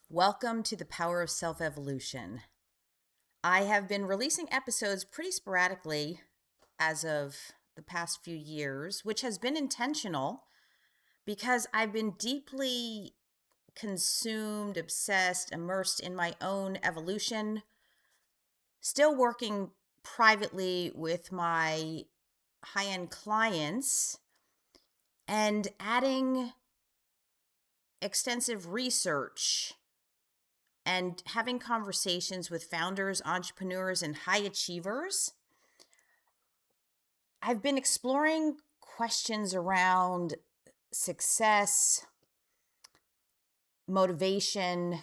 Welcome to the Power of Self-Evolution. I have been releasing episodes pretty sporadically as of the past few years, which has been intentional because I've been deeply consumed, obsessed, immersed in my own evolution, still working privately with my high-end clients and adding extensive research and having conversations with founders, entrepreneurs, and high achievers. I've been exploring questions around success, motivation,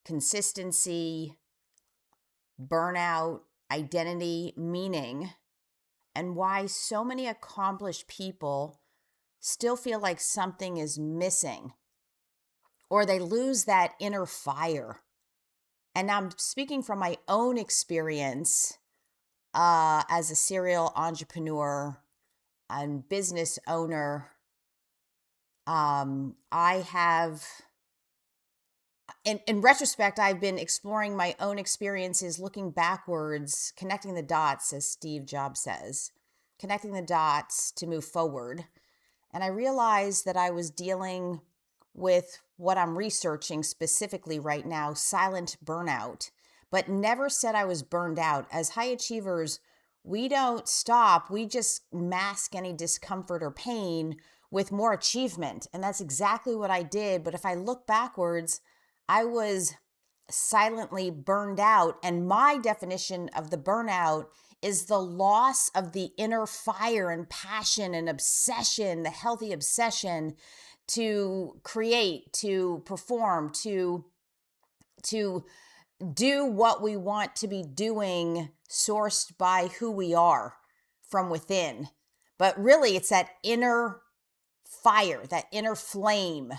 consistency, burnout, identity, meaning, and why so many accomplished people still feel like something is missing or they lose that inner fire. And I'm speaking from my own experience as a serial entrepreneur and business owner. I have, in retrospect, I've been exploring my own experiences, looking backwards, connecting the dots, as Steve Jobs says, connecting the dots to move forward. And I realized that I was dealing with what I'm researching specifically right now, silent burnout, but never said I was burned out. As high achievers, we don't stop. We just mask any discomfort or pain with more achievement. And that's exactly what I did. But if I look backwards, I was silently burned out. And my definition of the burnout is the loss of the inner fire and passion and obsession, the healthy obsession to create, to perform, to do what we want to be doing, sourced by who we are from within. But really, it's that inner fire, that inner flame.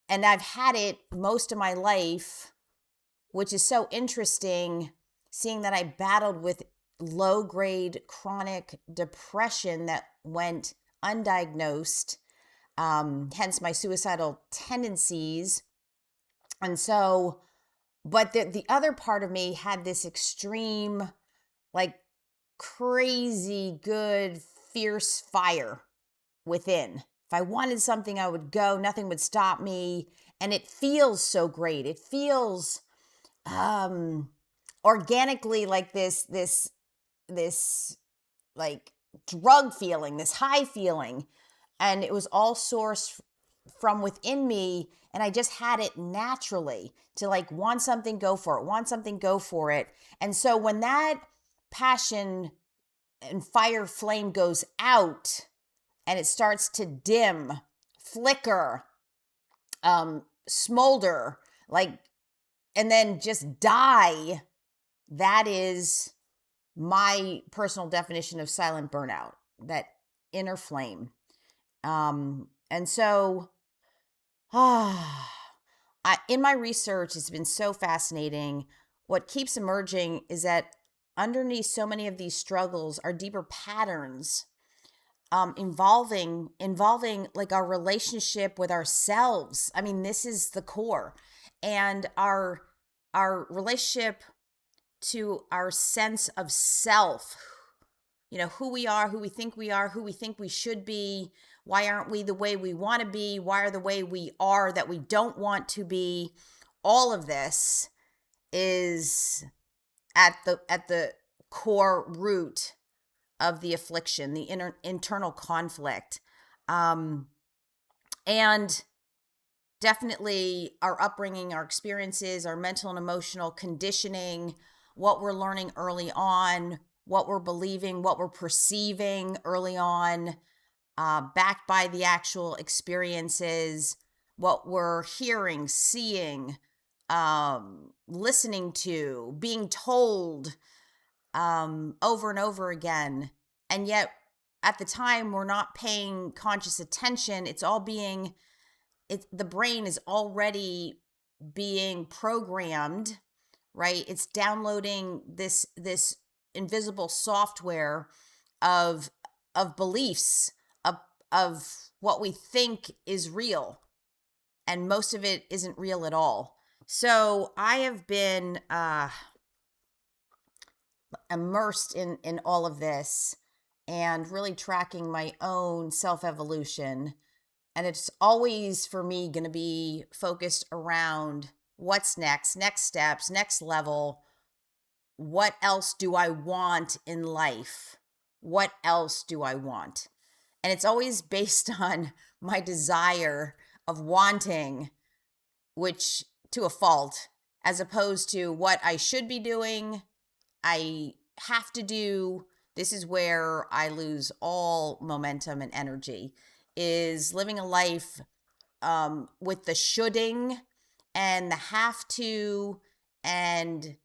And I've had it most of my life, which is so interesting, seeing that I battled with low-grade chronic depression that went undiagnosed, hence my suicidal tendencies. And so, but the other part of me had this extreme, like crazy good, fierce fire within. If I wanted something, I would go, nothing would stop me. And it feels so great. It feels organically like this like drug feeling, this high feeling. And it was all sourced from within me. And I just had it naturally to like want something, go for it, want something, go for it. And so when that passion and fire flame goes out and it starts to dim, flicker, smolder, like, and then just die, that is my personal definition of silent burnout, that inner flame. And so, in my research, it's been so fascinating. What keeps emerging is that underneath so many of these struggles are deeper patterns, involving like our relationship with ourselves. I mean, this is the core, and our relationship to our sense of self. You know, who we are, who we think we are, who we think we should be. Why aren't we the way we want to be? Why are the way we are that we don't want to be? All of this is at the core root of the affliction, the internal conflict. And definitely our upbringing, our experiences, our mental and emotional conditioning, what we're learning early on, what we're believing, what we're perceiving early on, backed by the actual experiences, what we're hearing, seeing, listening to, being told over and over again. And yet at the time, we're not paying conscious attention. It's all being, the brain is already being programmed, right? It's downloading this invisible software of beliefs, of what we think is real, and most of it isn't real at all. So I have been immersed in all of this and really tracking my own self evolution. And it's always for me going to be focused around what's next steps, next level. What else do I want in life? What else do I want? And it's always based on my desire of wanting, which to a fault, as opposed to what I should be doing, I have to do. This is where I lose all momentum and energy, is living a life with the shoulding and the have to and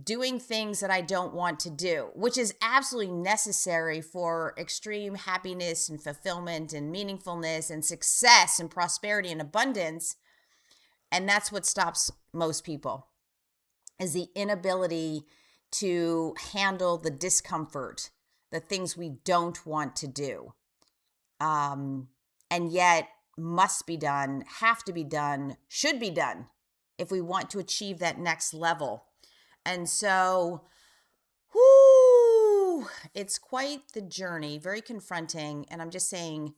doing things that I don't want to do, which is absolutely necessary for extreme happiness and fulfillment and meaningfulness and success and prosperity and abundance. And that's what stops most people, is the inability to handle the discomfort, the things we don't want to do. And yet must be done, have to be done, should be done if we want to achieve that next level. And so, it's quite the journey, very confronting. And I'm just saying,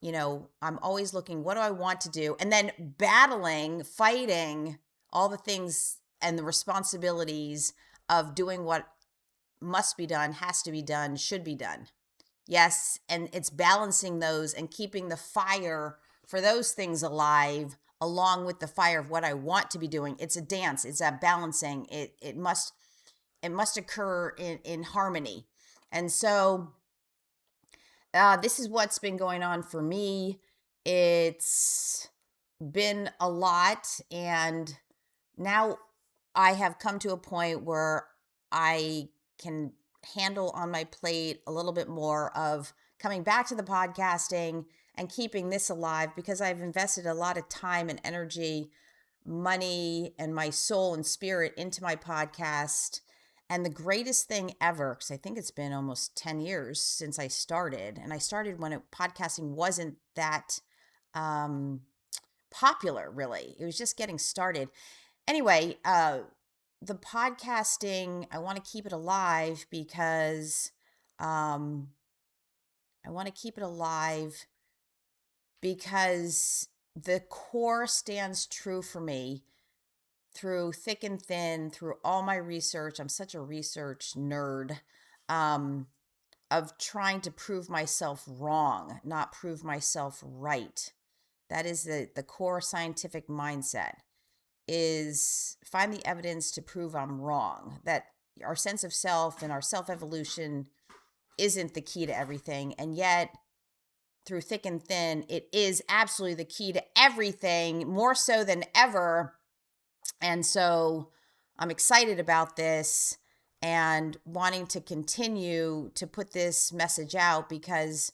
I'm always looking, what do I want to do? And then battling, fighting all the things and the responsibilities of doing what must be done, has to be done, should be done. Yes. And it's balancing those and keeping the fire for those things alive along with the fire of what I want to be doing. It's a dance. It's a balancing. It must occur in harmony. And so this is what's been going on for me. It's been a lot. And now I have come to a point where I can handle on my plate a little bit more of coming back to the podcasting and keeping this alive, because I've invested a lot of time and energy, money, and my soul and spirit into my podcast. And the greatest thing ever, because I think it's been almost 10 years since I started, and I started when podcasting wasn't that popular, really. It was just getting started. Anyway, the podcasting, I want to keep it alive because I want to keep it alive because the core stands true for me through thick and thin, through all my research. I'm such a research nerd, of trying to prove myself wrong, not prove myself right. That is the core scientific mindset, is find the evidence to prove I'm wrong, that our sense of self and our self evolution isn't the key to everything. And yet, through thick and thin, it is absolutely the key to everything, more so than ever. And so I'm excited about this and wanting to continue to put this message out, because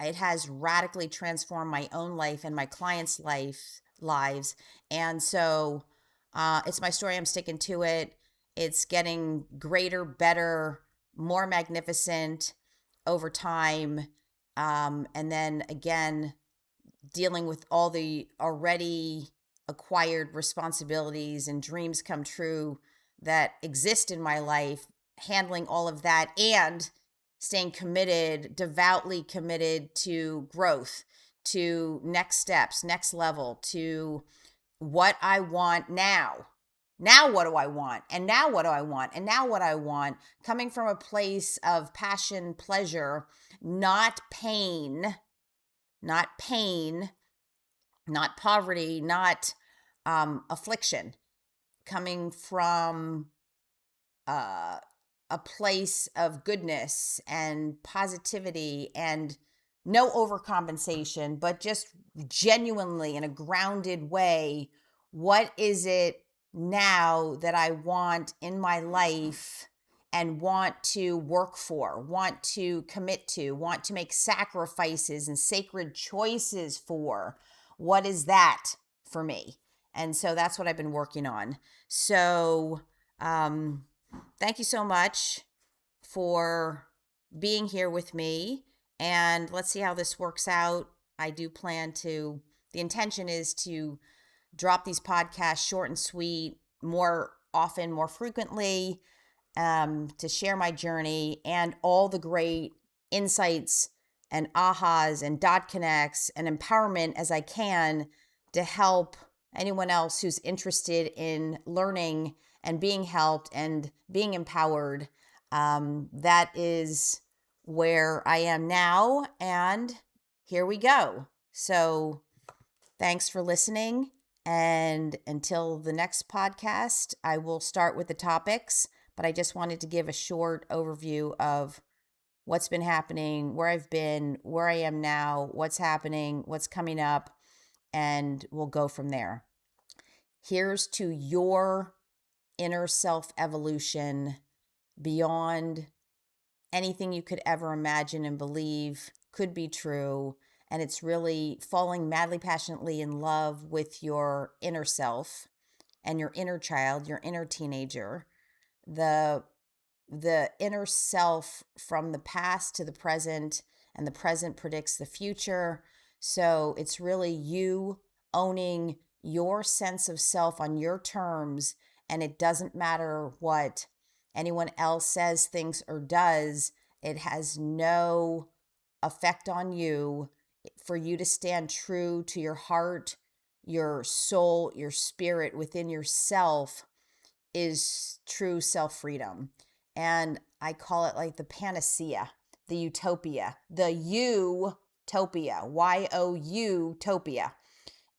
it has radically transformed my own life and my clients' lives. And so it's my story. I'm sticking to it. It's getting greater, better, more magnificent over time. And then again, dealing with all the already acquired responsibilities and dreams come true that exist in my life, handling all of that and staying committed, devoutly committed to growth, to next steps, next level, to what I want now. Now, what do I want? And now, what do I want? And now, what I want? Coming from a place of passion, pleasure, not pain, not pain, not poverty, not affliction, coming from uh, a place of goodness and positivity and no overcompensation, but just genuinely in a grounded way. What is it now that I want in my life and want to work for, want to commit to, want to make sacrifices and sacred choices for? What is that for me? And so that's what I've been working on. So, thank you so much for being here with me. And let's see how this works out. I do plan to, the intention is to drop these podcasts short and sweet, more often, more frequently, to share my journey and all the great insights and ahas and dot connects and empowerment as I can to help anyone else who's interested in learning and being helped and being empowered. That is where I am now. And here we go. So thanks for listening. And until the next podcast, I will start with the topics, but I just wanted to give a short overview of what's been happening, where I've been, where I am now, what's happening, what's coming up, and we'll go from there. Here's to your inner self evolution beyond anything you could ever imagine and believe could be true. And it's really falling madly, passionately in love with your inner self and your inner child, your inner teenager, the inner self from the past to the present, and the present predicts the future. So it's really you owning your sense of self on your terms, and it doesn't matter what anyone else says, thinks, or does. It has no effect on you. For you to stand true to your heart, your soul, your spirit within yourself is true self freedom. And I call it like the panacea, the utopia, the YOUtopia, YOUtopia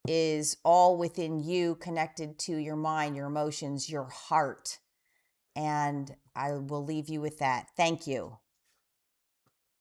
is all within you, connected to your mind, your emotions, your heart. And I will leave you with that. Thank you.